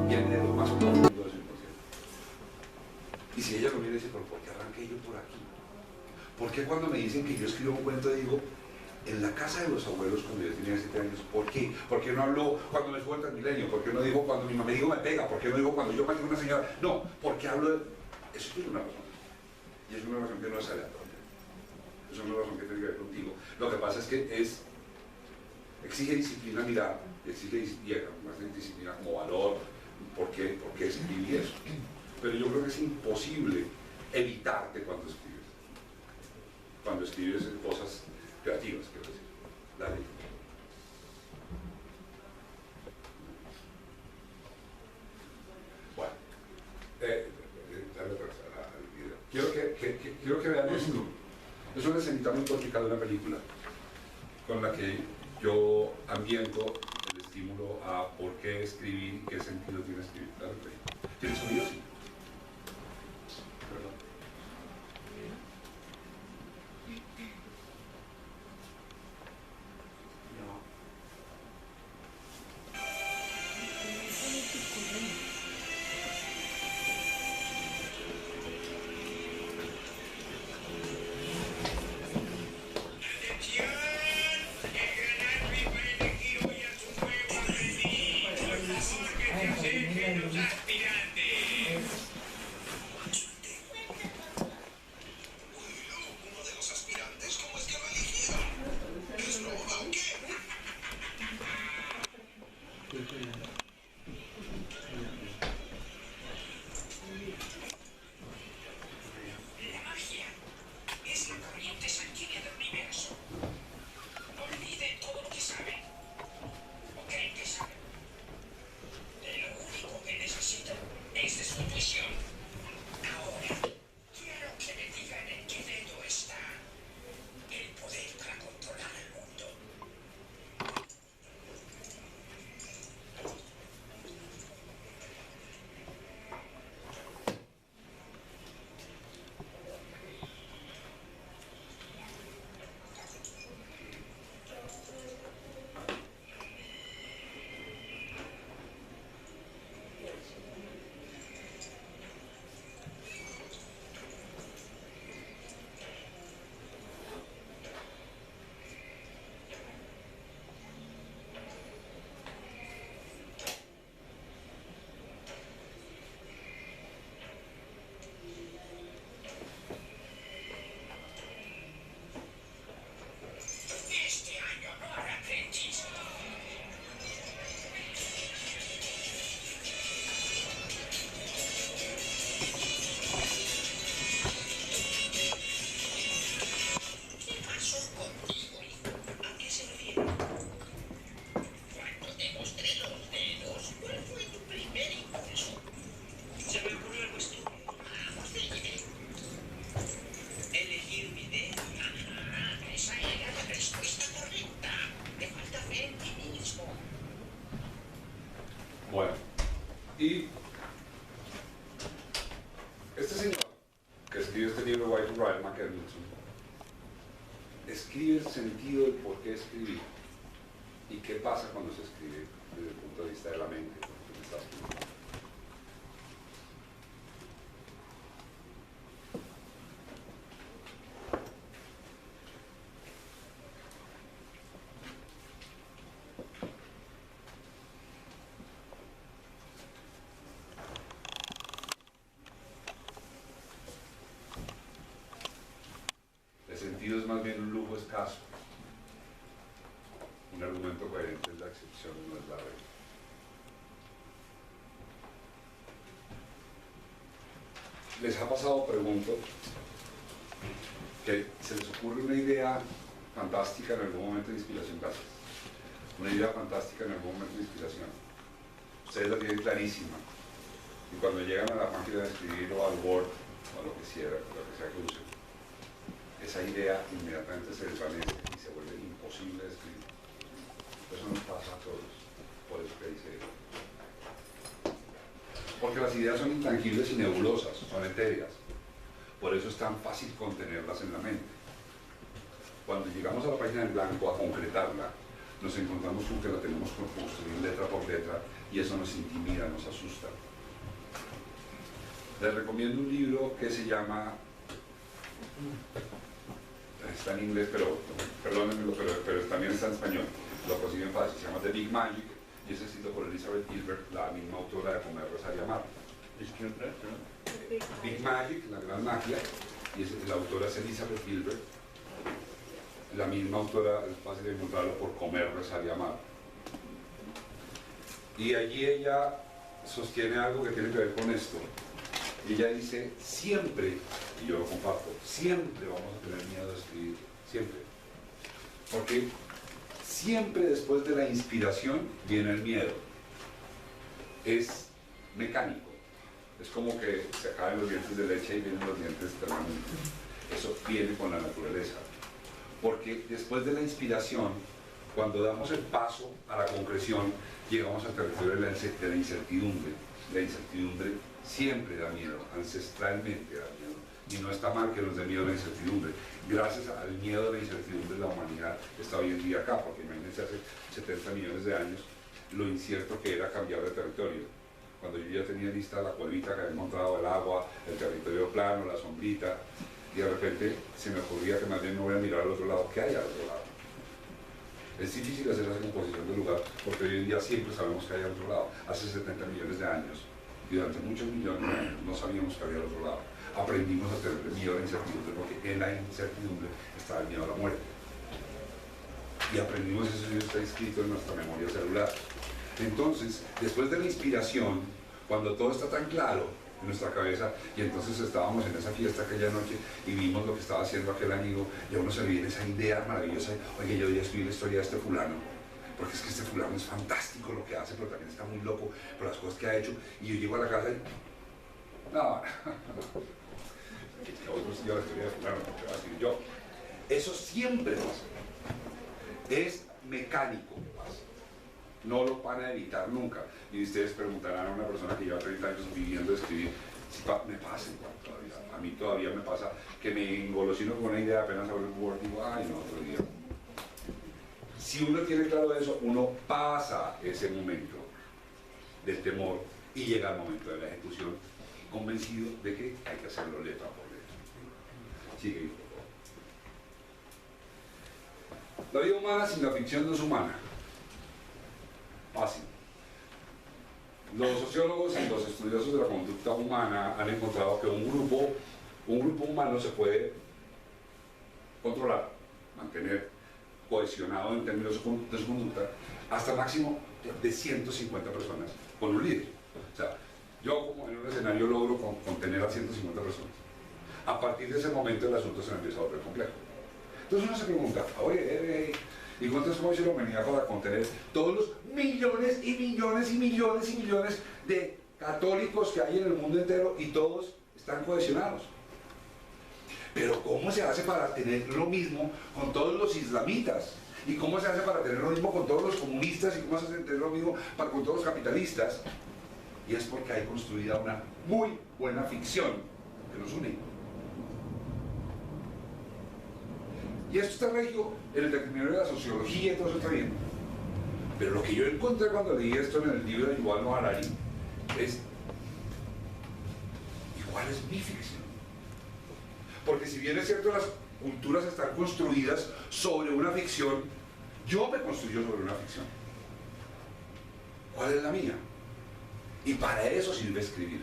Viene de lo más profundo de su inconsciente. Y si ella lo mira y dice, pero ¿por qué arranqué yo por aquí? ¿Por qué cuando me dicen que yo escribo un cuento digo, en la casa de los abuelos cuando yo tenía 7 años? ¿Por qué? ¿Por qué no hablo cuando me subo al Transmilenio? ¿Por qué no digo cuando mi mamá me pega? ¿Por qué no digo cuando yo mato a una señora? No, porque hablo de... Eso tiene una razón. Y es una razón que no es aleatoria. Es una razón que tiene que ver contigo. Lo que pasa es que exige disciplina mirar, exige más disciplina como valor, ¿por qué escribí eso? Pero yo creo que es imposible evitarte cuando escribes cosas creativas, quiero decir. Dale. Bueno, dale otra vez al video. Quiero que vean esto. Es una escenita muy cortica de una película con la que yo ambiento el estímulo a por qué escribir y qué sentido tiene escribir. Dale, ¿tiene sonido? Sí. Perdón. Bueno, y este señor que escribe este libro, Why to Write, McKendrickson, escribe el sentido del por qué escribir y qué pasa cuando se escribe desde el punto de vista de la mente, porque está escribiendo. Es más bien un lujo escaso. Un argumento coherente es la excepción, no es la regla. ¿Les ha pasado, pregunto, que se les ocurre una idea fantástica en algún momento de inspiración? Gracias. Una idea fantástica en algún momento de inspiración. Ustedes la tienen clarísima. Y cuando llegan a la máquina de escribir o al Word, o a lo que sea que usen, esa idea inmediatamente se desvanece y se vuelve imposible de escribir. Eso nos pasa a todos, por eso que dice Porque las ideas son intangibles y nebulosas, son etéreas. Por eso es tan fácil contenerlas en la mente. Cuando llegamos a la página en blanco a concretarla, nos encontramos con que la tenemos que construir letra por letra y eso nos intimida, nos asusta. Les recomiendo un libro que se llama, está en inglés, pero perdónenmelo, pero también está en español, lo consiguen fácil, se llama The Big Magic y es escrito por Elizabeth Gilbert, la misma autora de Comer, Rezar y Amar. Big Magic, la gran magia, y la autora es Elizabeth Gilbert, la misma autora, es fácil de encontrarlo por Comer, Rezar y Amar. Y allí ella sostiene algo que tiene que ver con esto. Y ella dice, siempre, y yo lo comparto, siempre vamos a tener miedo de escribir, siempre. Porque siempre después de la inspiración viene el miedo. Es mecánico. Es como que se acaban los dientes de leche y vienen los dientes permanentes. Eso viene con la naturaleza. Porque después de la inspiración, cuando damos el paso a la concreción, llegamos al territorio de la incertidumbre. La incertidumbre siempre da miedo, ancestralmente da miedo. Y no está mal que nos dé miedo la incertidumbre. Gracias al miedo a la incertidumbre la humanidad está hoy en día acá, porque imagínense hace 70 millones de años lo incierto que era cambiar de territorio. Cuando yo ya tenía lista la cuevita que había encontrado, el agua, el territorio plano, la sombrita, y de repente se me ocurría que más bien no voy a mirar al otro lado, ¿qué hay al otro lado? Es difícil hacer esa composición del lugar, porque hoy en día siempre sabemos que hay al otro lado. Hace 70 millones de años, y durante muchos millones de años, no sabíamos que había al otro lado. Aprendimos a tener miedo a la incertidumbre, porque en la incertidumbre está el miedo a la muerte. Y aprendimos eso, y está escrito en nuestra memoria celular. Entonces, después de la inspiración, cuando todo está tan claro en nuestra cabeza, y entonces estábamos en esa fiesta aquella noche y vimos lo que estaba haciendo aquel amigo, y a uno se le viene esa idea maravillosa, oye, yo voy a escribir la historia de este fulano, porque es que este fulano es fantástico lo que hace, pero también está muy loco por las cosas que ha hecho, y yo llego a la casa y... no, que otro sitio la historia de fulano, que voy a escribir yo. Eso siempre pasa. Es mecánico que pasa. No lo van a evitar nunca. Y ustedes preguntarán a una persona que lleva 30 años viviendo de escribir, si me pasa todavía. A mí todavía me pasa que me engolosino con una idea, apenas abro el Word y digo, ay, no, otro día. Si uno tiene claro eso, uno pasa ese momento del temor y llega al momento de la ejecución, convencido de que hay que hacerlo letra por letra. Sigue, por favor. La vida humana sin la ficción no es humana. Fácil. Los sociólogos y los estudiosos de la conducta humana han encontrado que un grupo humano se puede controlar, mantener cohesionado en términos de su conducta hasta máximo de 150 personas con un líder. O sea, yo como en un escenario logro contener a 150 personas. A partir de ese momento el asunto se me empieza a volver complejo. Entonces uno se pregunta, oye, ¿y cuántas cómo hizo la humanidad para contener todos los millones y millones y millones y millones de católicos que hay en el mundo entero y todos están cohesionados? Pero ¿cómo se hace para tener lo mismo con todos los islamitas? ¿Y cómo se hace para tener lo mismo con todos los comunistas? ¿Y cómo se hace tener lo mismo con todos los capitalistas? Y es porque hay construida una muy buena ficción que nos une. Y esto está regio en el término de la sociología y todo eso está bien. Pero lo que yo encontré cuando leí esto en el libro de Yuval Noah Harari es, ¿y cuál es mi ficción? Porque si bien es cierto, las culturas están construidas sobre una ficción, yo me construyo sobre una ficción. ¿Cuál es la mía? Y para eso sirve escribir.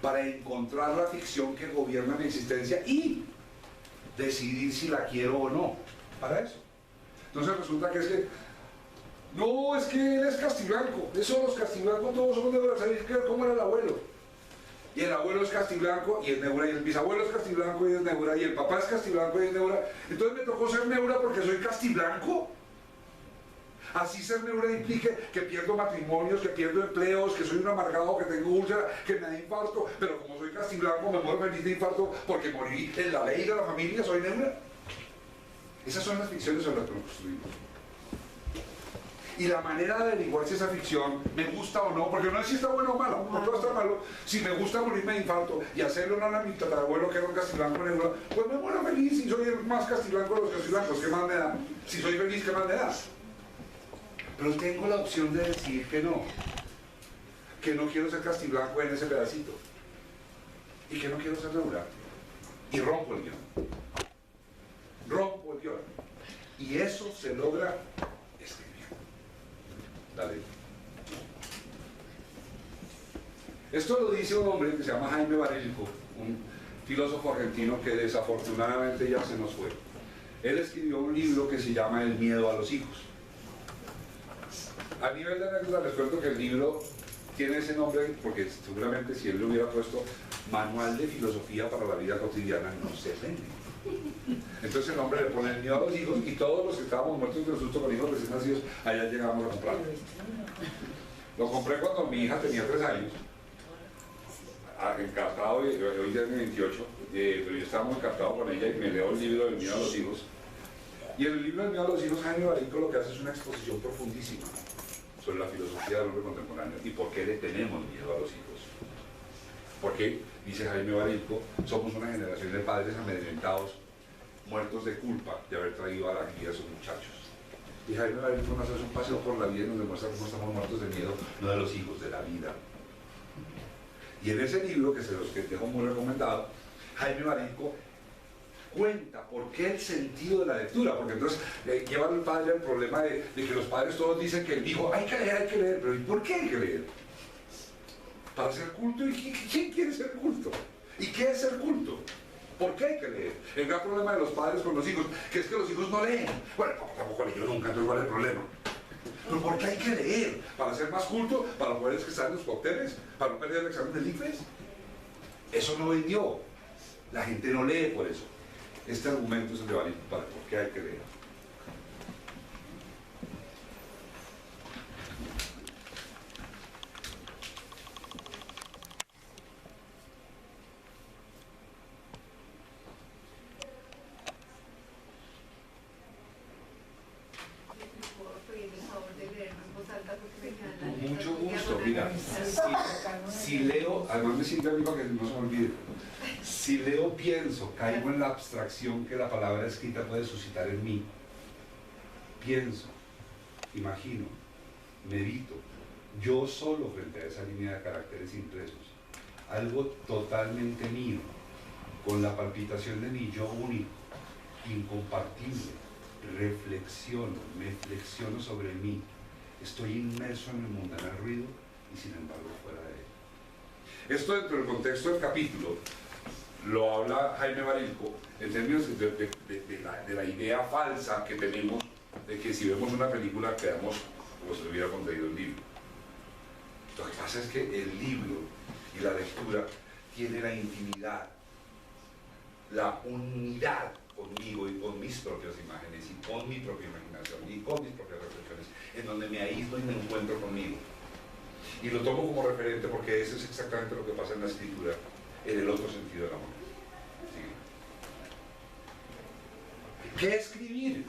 Para encontrar la ficción que gobierna mi existencia y decidir si la quiero o no. Para eso. Entonces resulta que es que no, es que él es Castiblanco. Eso los Castiblancos todos somos de Brasil. ¿Cómo era el abuelo? Y el abuelo es Castiblanco y es Neura, y el bisabuelo es Castiblanco y es Neura, y el papá es Castiblanco y es Neura. Entonces me tocó ser Neura porque soy Castiblanco. Así ser Neura implique que pierdo matrimonios, que pierdo empleos, que soy un amargado, que tengo úlcera, que me da infarto, pero como soy Castiblanco me muero feliz de infarto porque morí en la ley de la familia, soy Neura. Esas son las ficciones sobre las que nos construimos. Y la manera de averiguar si esa ficción me gusta o no, porque no es si está bueno o malo, no puede estar malo. Si me gusta morirme de infarto y hacerle honor a mi tatarabuelo que era un castiblanco negro, pues me muero feliz y soy el más castiblanco de los castiblancos. ¿Qué más me da? Si soy feliz, ¿qué más me da? Pero tengo la opción de decir que no quiero ser castiblanco en ese pedacito y que no quiero ser neurante. Y rompo el guión. Rompo el guión. Y eso se logra escribiendo. Dale. Esto lo dice un hombre que se llama Jaime Barilco, un filósofo argentino que desafortunadamente ya se nos fue. Él escribió un libro que se llama El miedo a los hijos. A nivel de anécdota les cuento que el libro tiene ese nombre porque seguramente si él le hubiera puesto Manual de Filosofía para la Vida Cotidiana no se vende. Entonces el hombre le pone El miedo a los hijos y todos los que estábamos muertos de susto con hijos recién nacidos, allá llegamos a comprarlo. Lo compré cuando mi hija tenía 3 años, encantado, hoy ya tiene 28, pero yo estaba muy encantado con ella y me leo el libro del miedo a los hijos. Y en el libro del miedo a los hijos, Jaime Barilco lo que hace es una exposición profundísima sobre la filosofía del hombre contemporáneo y por qué le tenemos miedo a los hijos. Porque, dice Jaime Barilco, somos una generación de padres amedrentados, muertos de culpa de haber traído a la vida a sus muchachos. Y Jaime Barilco nos hace un paseo por la vida y nos demuestra cómo estamos muertos de miedo, no de los hijos, de la vida. Y en ese libro, que se los dejo muy recomendado, Jaime Barilco cuenta por qué el sentido de la lectura, porque entonces lleva al padre al problema de que los padres todos dicen que el hijo hay que leer, pero ¿y por qué hay que leer? Para ser culto. ¿Y quién quiere ser culto? ¿Y qué es ser culto? ¿Por qué hay que leer? El gran problema de los padres con los hijos, que es que los hijos no leen. Bueno, tampoco leí yo nunca, entonces ¿cuál es el problema? ¿Pero por qué hay que leer? ¿Para ser más culto? ¿Para poder expresar en los cócteles? ¿Para no perder el examen del ICFES? Eso no vendió. La gente no lee por eso. Este argumento es el de Barilco para por qué hay que leer. Con mucho gusto, mira, si leo, además me siento amigo que no se me olvide, si leo pienso, caigo en la abstracción que la palabra escrita puede suscitar en mí. Pienso, imagino, medito, yo solo frente a esa línea de caracteres impresos, algo totalmente mío, con la palpitación de mi yo único, incompartible, reflexiono, me flexiono sobre mí, estoy inmerso en el mundanal ruido y sin embargo fuera de él. Esto dentro del contexto del capítulo lo habla Jaime Barilco en términos de la idea falsa que tenemos de que si vemos una película quedamos como si le hubiera contenido el libro. Lo que pasa es que el libro y la lectura tiene la intimidad, la unidad conmigo y con mis propias imágenes y con mi propia imaginación y con mis propias reflexiones, en donde me aíslo y me encuentro conmigo. Y lo tomo como referente porque eso es exactamente lo que pasa en la escritura, en el otro sentido del amor. ¿Sí? ¿Qué escribir?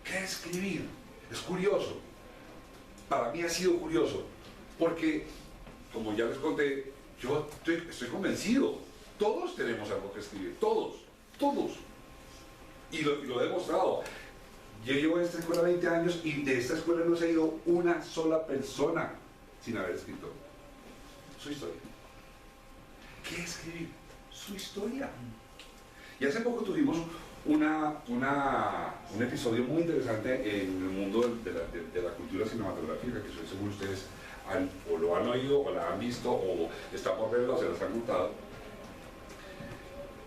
¿Qué escribir? Es curioso. Para mí ha sido curioso, porque, como ya les conté, yo estoy convencido, todos tenemos algo que escribir, todos. Y lo he demostrado. Yo llevo en esta escuela 20 años y de esta escuela no se ha ido una sola persona sin haber escrito su historia. ¿Qué escribir? Su historia. Y hace poco tuvimos un episodio muy interesante en el mundo de la cultura cinematográfica, que soy seguro ustedes o lo han oído, o la han visto, o está por verlo, o se las han contado.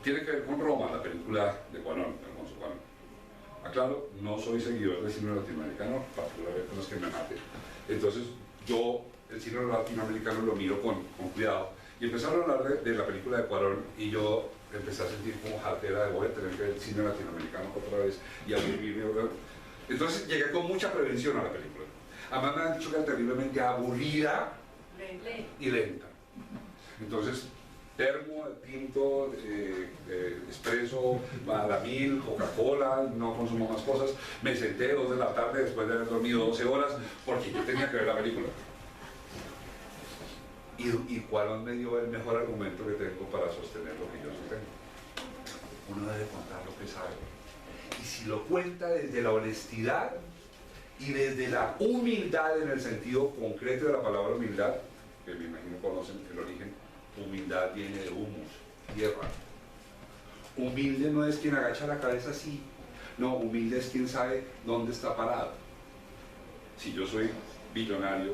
Tiene que ver con Roma, la película de Cuarón, Alfonso Cuarón. Aclaro, no soy seguidor del cine latinoamericano, particularmente no es que me mate. Entonces, yo el cine latinoamericano lo miro con cuidado. Y empezaron a hablar de la película de Cuarón y yo empecé a sentir como jartera de voy a tener que ver el cine latinoamericano otra vez y a vivirme. Entonces llegué con mucha prevención a la película. Además me han dicho que era terriblemente aburrida y lenta. Entonces termo, tinto, espresso, Badamil, Coca-Cola, no consumo más cosas. Me senté 2 de la tarde después de haber dormido 12 horas porque yo tenía que ver la película. Y Cuarón me dio el mejor argumento que tengo para sostener lo que yo sostengo. Uno debe contar lo que sabe. Y si lo cuenta desde la honestidad y desde la humildad en el sentido concreto de la palabra humildad, que me imagino conocen el origen, humildad viene de humus, tierra. Humilde no es quien agacha la cabeza así, no, humilde es quien sabe dónde está parado. Si yo soy billonario,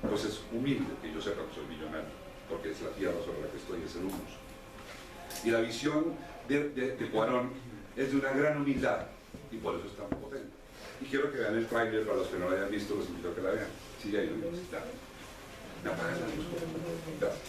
entonces humilde que yo sepa que soy billonario, porque es la tierra sobre la que estoy, es el humus. Y la visión de Cuarón es de una gran humildad, y por eso es tan potente. Y quiero que vean el tráiler, para los que no lo hayan visto, los invito a que la vean. Sigue ahí, ¿no? Me apagan la luz. Gracias.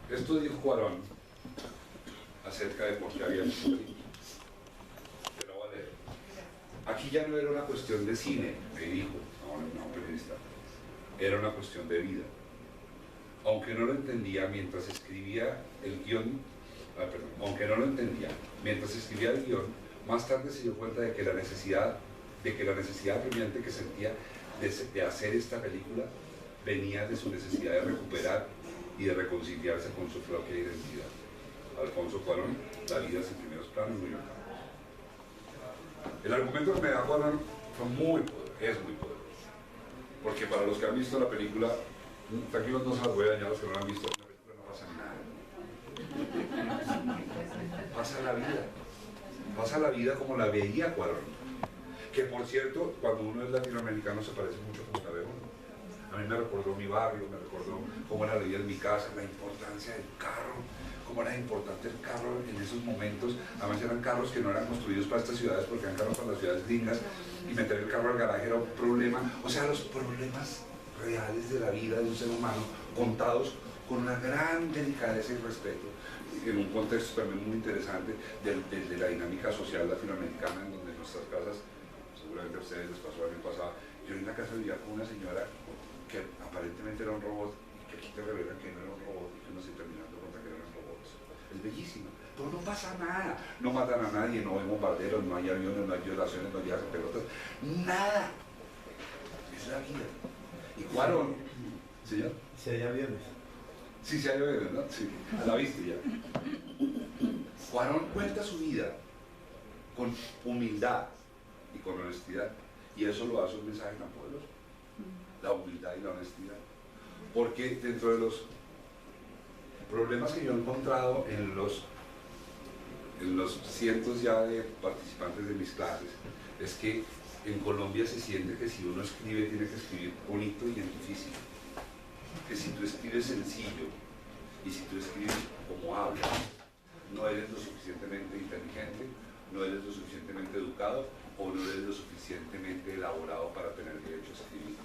Esto dijo Cuarón acerca de por qué había hecho películas. Te lo voy a leer. Aquí ya no era una cuestión de cine, me dijo, no, periodista. Era una cuestión de vida. Aunque no lo entendía mientras escribía el guión, el guión, más tarde se dio cuenta de que la necesidad apremiante que sentía de hacer esta película venía de su necesidad de recuperar y de reconciliarse con su propia identidad. Alfonso Cuarón, La vida sin primeros planos, New York. El argumento que me da Cuarón es muy poderoso, porque para los que han visto la película, tranquilos, no se las voy a dañar a los que no la han visto, en la película no pasa nada. Pasa la vida como la veía Cuarón. Que por cierto, cuando uno es latinoamericano se parece mucho como la ve uno. A mí me recordó mi barrio, me recordó cómo era la vida en mi casa, la importancia del carro, cómo era importante el carro en esos momentos. Además eran carros que no eran construidos para estas ciudades porque eran carros para las ciudades gringas, y meter el carro al garaje era un problema. O sea, los problemas reales de la vida de un ser humano contados con una gran delicadeza y respeto, en un contexto también muy interesante de la dinámica social latinoamericana, en donde nuestras casas, seguramente a ustedes les pasó el año pasado, yo en la casa vivía con una señora que aparentemente era un robot, y que aquí te revelan que no era un robot, y que uno se termina dando cuenta que eran robots. Es bellísimo, pero no pasa nada, no matan a nadie, no hay bombarderos, no hay aviones, no hay violaciones, no hay pelotas, nada. Es la vida. Y Cuarón, señor. Si hay aviones. Sí, sí hay aviones, ¿no? Sí, la viste ya. Cuarón cuenta su vida con humildad y con honestidad, y eso lo hace un mensaje tan poderoso. La humildad y la honestidad. Porque dentro de los problemas que yo he encontrado en los cientos ya de participantes de mis clases, es que en Colombia se siente que si uno escribe tiene que escribir bonito y en difícil. Que si tú escribes sencillo y si tú escribes como hablas, no eres lo suficientemente inteligente, no eres lo suficientemente educado o no eres lo suficientemente elaborado para tener derecho a escribir.